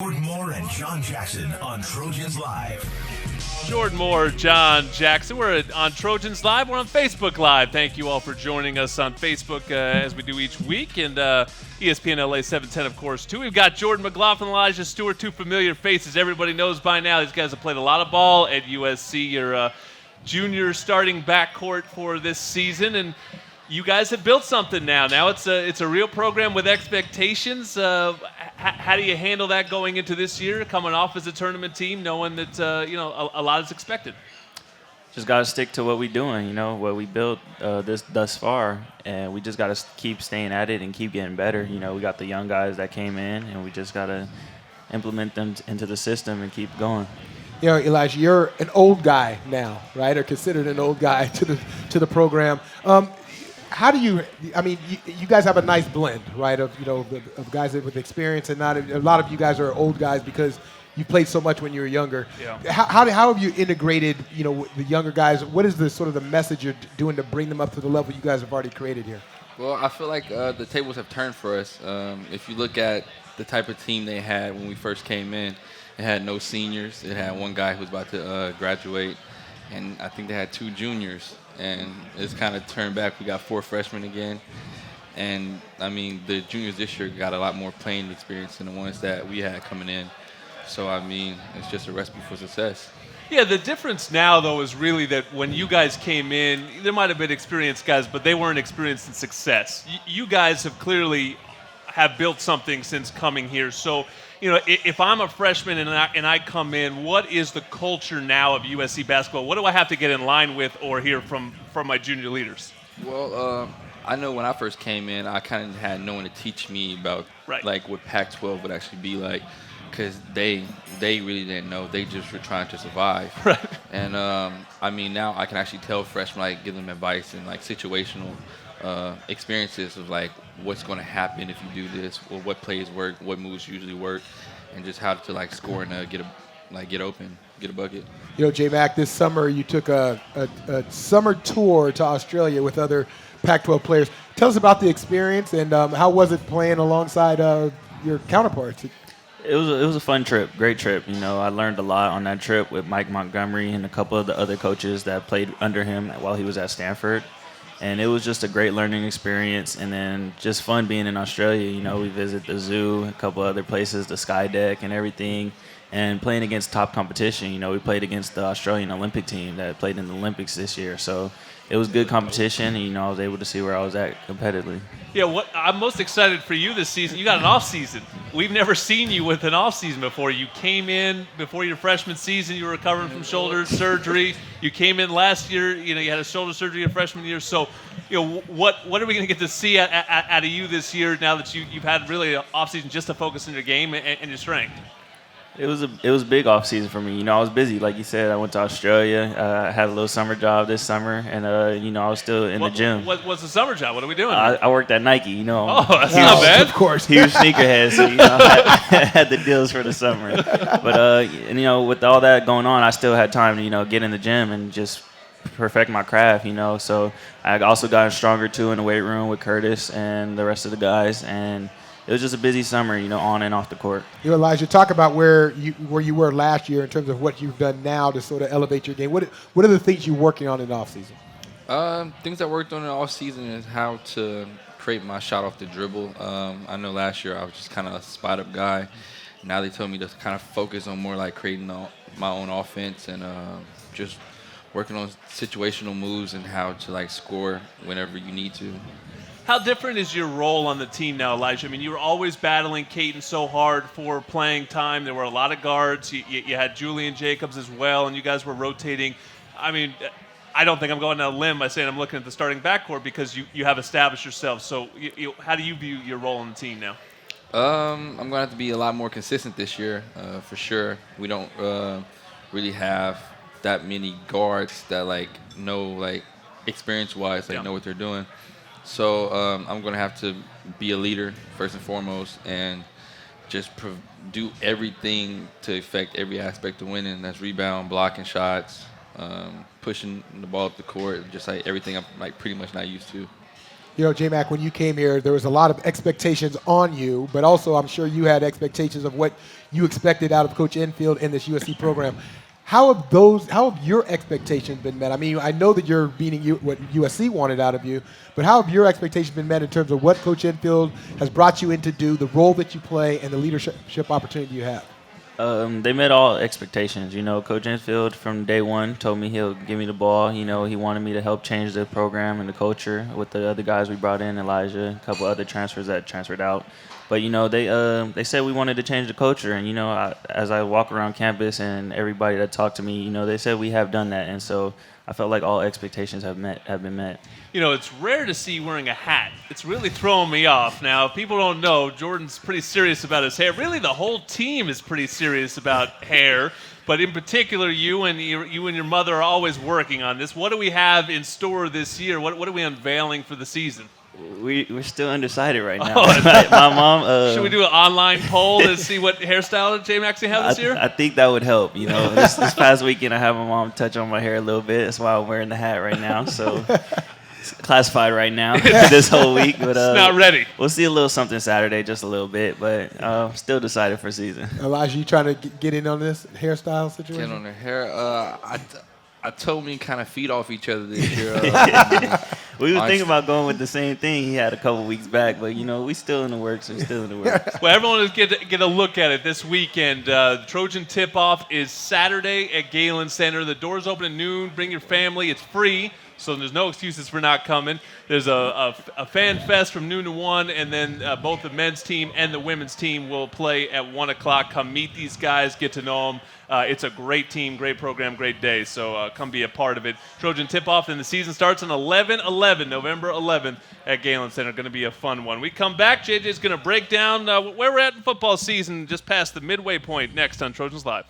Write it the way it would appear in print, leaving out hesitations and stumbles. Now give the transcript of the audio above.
Jordan Moore and John Jackson on Trojans Live. Jordan Moore, John Jackson. We're on Trojans Live. We're on Facebook Live. Thank you all for joining us on Facebook as we do each week. And ESPN LA 710, of course, too. We've got Jordan McLaughlin, Elijah Stewart, two familiar faces everybody knows by now. These guys have played a lot of ball at USC. Your junior starting backcourt for this season. And you guys have built something now. Now it's a real program with expectations. How do you handle that going into this year, coming off as a tournament team, knowing that a lot is expected? Just got to stick to what we're doing, what we built thus far, and we just got to keep staying at it and keep getting better. We got the young guys that came in, and we just got to implement them into the system and keep going. Elijah, you're an old guy now, right, or considered an old guy to the program. How do you guys have a nice blend, right, of guys with experience and not a lot of you guys are old guys because you played so much when you were younger. Yeah. How have you integrated, the younger guys? What is the sort of the message you're doing to bring them up to the level you guys have already created here? Well, I feel like the tables have turned for us. If you look at the type of team they had when we first came in, it had no seniors. It had one guy who was about to graduate, and I think they had two juniors. And it's kind of turned back. We got 4 freshmen again. And, the juniors this year got a lot more playing experience than the ones that we had coming in. So, it's just a recipe for success. Yeah, the difference now, though, is really that when you guys came in, there might have been experienced guys, but they weren't experienced in success. You guys have clearly have built something since coming here. So, if I'm a freshman and I come in, what is the culture now of USC basketball? What do I have to get in line with or hear from my junior leaders? Well, I know when I first came in, I kind of had no one to teach me about what Pac-12 would actually be like, because they really didn't know. They just were trying to survive. Right. And now I can actually tell freshmen, give them advice and situational experiences of what's going to happen if you do this, or what plays work, what moves usually work, and just how to score and get open, get a bucket. J-Mac, this summer you took a summer tour to Australia with other Pac-12 players. Tell us about the experience and how was it playing alongside your counterparts? It was a fun trip, great trip. I learned a lot on that trip with Mike Montgomery and a couple of the other coaches that played under him while he was at Stanford. And it was just a great learning experience, and then just fun being in Australia. We visit the zoo, a couple other places, the Sky Deck and everything, and playing against top competition. We played against the Australian Olympic team that played in the Olympics this year. So it was good competition, and, I was able to see where I was at competitively. Yeah, what I'm most excited for you this season, you got an off-season. We've never seen you with an off-season before. You came in before your freshman season. You were recovering from shoulder surgery. You came in last year. You had a shoulder surgery your freshman year. So, what are we going to get to see out of you this year now that you've had really an off-season just to focus on your game and your strength? It was a big off season for me. I was busy, like you said. I went to Australia. I had a little summer job this summer, and I was still in the gym. What's the summer job? What are we doing? I worked at Nike. Oh, that's not bad. Of course, huge sneakerhead, so I had the deals for the summer. But with all that going on, I still had time to get in the gym and just perfect my craft. So I also got stronger too in the weight room with Curtis and the rest of the guys, and it was just a busy summer, on and off the court. Elijah, talk about where you were last year in terms of what you've done now to sort of elevate your game. What are the things you're working on in the offseason? Things I worked on in the offseason is how to create my shot off the dribble. I know last year I was just kind of a spot-up guy. Now they told me to kind of focus on more creating my own offense and just working on situational moves and how to score whenever you need to. How different is your role on the team now, Elijah? You were always battling Caton so hard for playing time. There were a lot of guards. You had Julian Jacobs as well, and you guys were rotating. I don't think I'm going on a limb by saying I'm looking at the starting backcourt because you have established yourself. So how do you view your role on the team now? I'm going to have to be a lot more consistent this year, for sure. We don't really have that many guards that, know, experience-wise, know what they're doing. So I'm going to have to be a leader first and foremost and just do everything to affect every aspect of winning. That's rebound, blocking shots, pushing the ball up the court, just everything I'm pretty much not used to. J-Mac, when you came here, there was a lot of expectations on you, but also I'm sure you had expectations of what you expected out of Coach Enfield in this USC program. How have your expectations been met? I mean, I know that you're meeting what USC wanted out of you, but how have your expectations been met in terms of what Coach Enfield has brought you in to do, the role that you play, and the leadership opportunity you have? They met all expectations. Coach Enfield from day one told me he'll give me the ball. He wanted me to help change the program and the culture with the other guys we brought in, Elijah, a couple other transfers that transferred out. But, they said we wanted to change the culture. And, as I walk around campus and everybody that talked to me, they said we have done that. And so I felt like all expectations have been met. It's rare to see you wearing a hat. It's really throwing me off. Now, if people don't know, Jordan's pretty serious about his hair. Really, the whole team is pretty serious about hair. But in particular, you and your mother are always working on this. What do we have in store this year? What are we unveiling for the season? We're still undecided right now. My mom. Should we do an online poll to see what hairstyle J-Max have this year? I think that would help. This past weekend I had my mom touch on my hair a little bit. That's why I'm wearing the hat right now. So it's classified right now this whole week. But it's not ready. We'll see a little something Saturday, just a little bit. But still decided for season. Elijah, you trying to get in on this hairstyle situation? Get on the hair. I told me kind of feed off each other this year. We were thinking about going with the same thing he had a couple weeks back, but we still in the works. Well, everyone will get a look at it this weekend. The Trojan Tip Off is Saturday at Galen Center. The doors open at noon. Bring your family. It's free, so there's no excuses for not coming. There's a fan fest from noon to 1, and then both the men's team and the women's team will play at 1 o'clock. Come meet these guys, get to know them. It's a great team, great program, great day, so come be a part of it. Trojan Tip-Off, and the season starts on November 11th at Galen Center. Going to be a fun one. We come back, JJ's going to break down where we're at in football season, just past the midway point, next on Trojans Live.